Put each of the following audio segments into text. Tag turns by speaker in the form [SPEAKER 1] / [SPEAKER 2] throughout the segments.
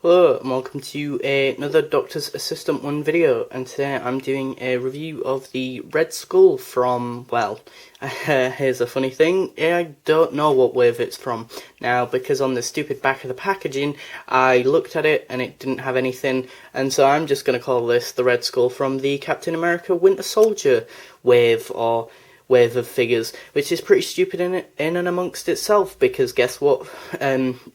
[SPEAKER 1] Hello and welcome to another Doctor's Assistant 1 video, and today I'm doing a review of the Red Skull from, well, here's a funny thing, I don't know what wave it's from now, because on the stupid back of the packaging I looked at it and it didn't have anything, and so I'm just going to call this the Red Skull from the Captain America Winter Soldier wave, or wave of figures, which is pretty stupid in and amongst itself, because guess what,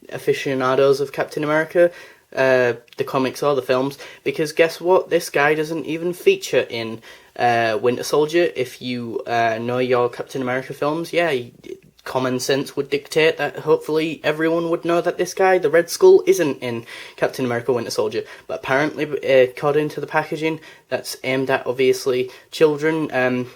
[SPEAKER 1] aficionados of Captain America, the comics or the films, because guess what, this guy doesn't even feature in Winter Soldier. If you know your Captain America films, yeah, common sense would dictate that hopefully everyone would know that this guy, the Red Skull, isn't in Captain America Winter Soldier. But apparently, according to the packaging, that's aimed at obviously children.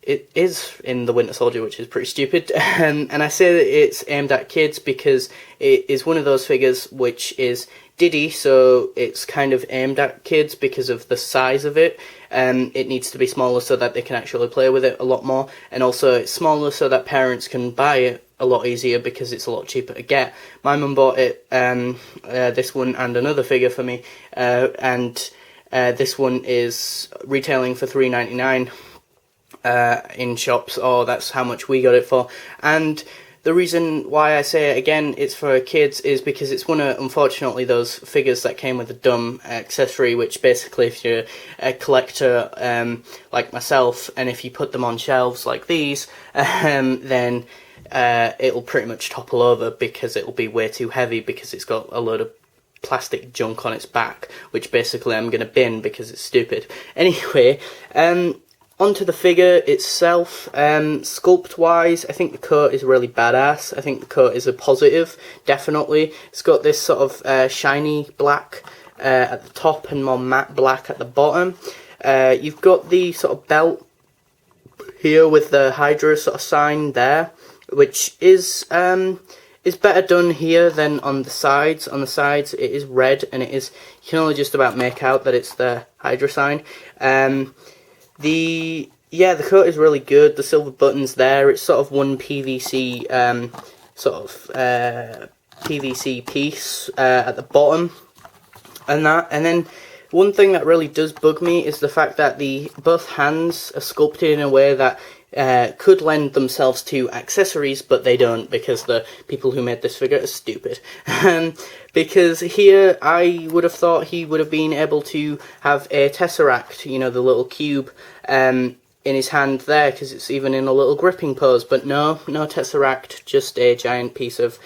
[SPEAKER 1] It is in the Winter Soldier, which is pretty stupid, and I say that it's aimed at kids because it is one of those figures which is Diddy, so it's kind of aimed at kids because of the size of it. It needs to be smaller so that they can actually play with it a lot more, and also it's smaller so that parents can buy it a lot easier because it's a lot cheaper to get. My mum bought it, this one and another figure for me, and this one is retailing for $3.99. In shops, or that's how much we got it for. And the reason why I say it again, it's for kids, is because it's one of, unfortunately, those figures that came with a dumb accessory, which basically, if you're a collector like myself, and if you put them on shelves like these, then it'll pretty much topple over because it'll be way too heavy, because it's got a load of plastic junk on its back, which basically I'm going to bin because it's stupid. Anyway, onto the figure itself, sculpt-wise, I think the coat is really badass. I think the coat is a positive, definitely. It's got this sort of shiny black at the top and more matte black at the bottom. You've got the sort of belt here with the Hydra sort of sign there, which is better done here than on the sides. On the sides it is red, and it is, you can only just about make out that it's the Hydra sign. The coat is really good. The silver buttons there, it's sort of one PVC PVC piece at the bottom, and then one thing that really does bug me is the fact that both hands are sculpted in a way that could lend themselves to accessories, but they don't, because the people who made this figure are stupid. Because here I would have thought he would have been able to have a Tesseract, you know, the little cube, in his hand there, because it's even in a little gripping pose, but no Tesseract, just a giant piece of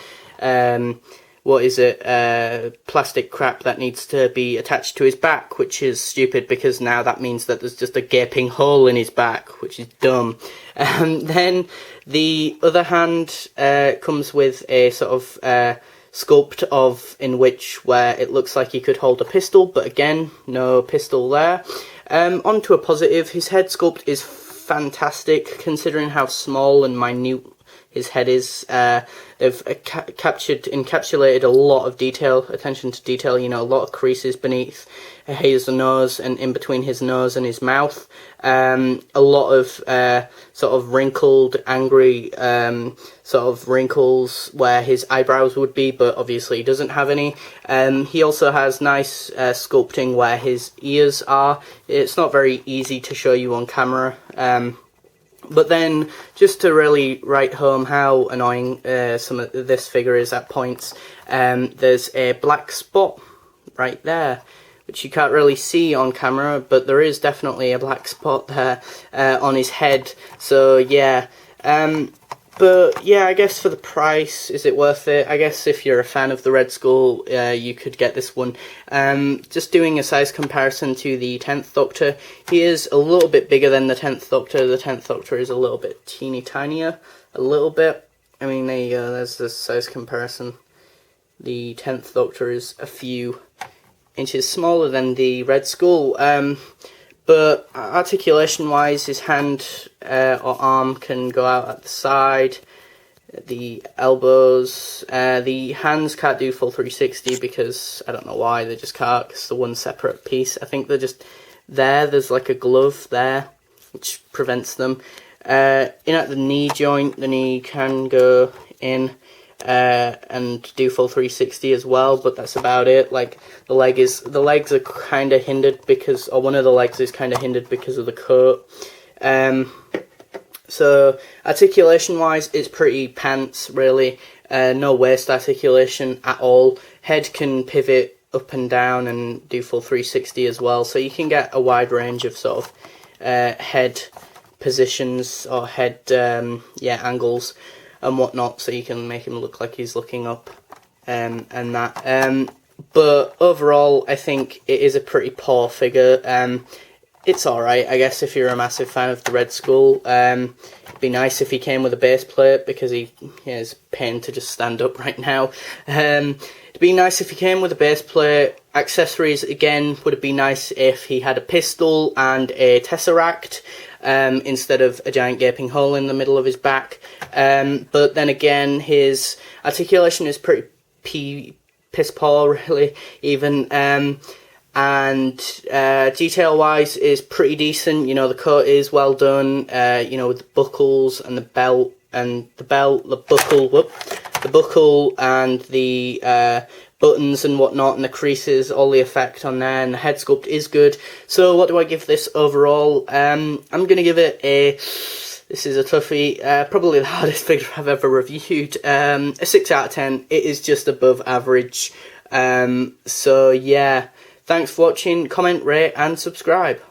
[SPEAKER 1] plastic crap that needs to be attached to his back, which is stupid, because now that means that there's just a gaping hole in his back, which is dumb. Then the other hand comes with a sort of sculpt where it looks like he could hold a pistol, but again, no pistol there. Onto a positive, his head sculpt is fantastic, considering how small and minute his head is. They've encapsulated a lot of detail, attention to detail, you know, a lot of creases beneath his nose and in between his nose and his mouth. A lot of sort of wrinkled, angry sort of wrinkles where his eyebrows would be, but obviously he doesn't have any. He also has nice sculpting where his ears are. It's not very easy to show you on camera. But then, just to really write home how annoying some of this figure is at points, there's a black spot right there, which you can't really see on camera, but there is definitely a black spot there on his head. So yeah, but yeah, I guess for the price, is it worth it? I guess if you're a fan of the Red Skull, you could get this one. Just doing a size comparison to the 10th Doctor, he is a little bit bigger than the 10th Doctor. The 10th Doctor is a little bit teeny tinier, a little bit. I mean, there you go, there's the size comparison. The 10th Doctor is a few inches smaller than the Red Skull. But articulation-wise, his hand or arm can go out at the side, the elbows, the hands can't do full 360 because, I don't know why, they just can't, because they're one separate piece. I think they're just there, there's like a glove there, which prevents them. In at the knee joint, the knee can go in. and do full 360 as well, but that's about it. Like the legs are kind of hindered because, or one of the legs is kind of hindered because of the coat. So articulation wise, it's pretty pants really. No waist articulation at all. Head can pivot up and down and do full 360 as well, so you can get a wide range of sort of head positions or head angles and whatnot, so you can make him look like he's looking up and that. But overall, I think it is a pretty poor figure. It's alright, I guess, if you're a massive fan of the Red Skull. It'd be nice if he came with a base plate, because he is pain to just stand up right now. It'd be nice if he came with a base plate. Accessories, again, would it be nice if he had a pistol and a tesseract, instead of a giant gaping hole in the middle of his back. But then again, his articulation is pretty piss poor, really, even. And detail wise is pretty decent. You know, the coat is well done, you know, with the buckles and the belt and the buckle and the buttons and whatnot, and the creases, all the effect on there, and the head sculpt is good. So what do I give this overall? I'm gonna give it this is a toughie, probably the hardest figure I've ever reviewed, a 6 out of 10. It is just above average. So yeah. Thanks for watching, comment, rate and subscribe.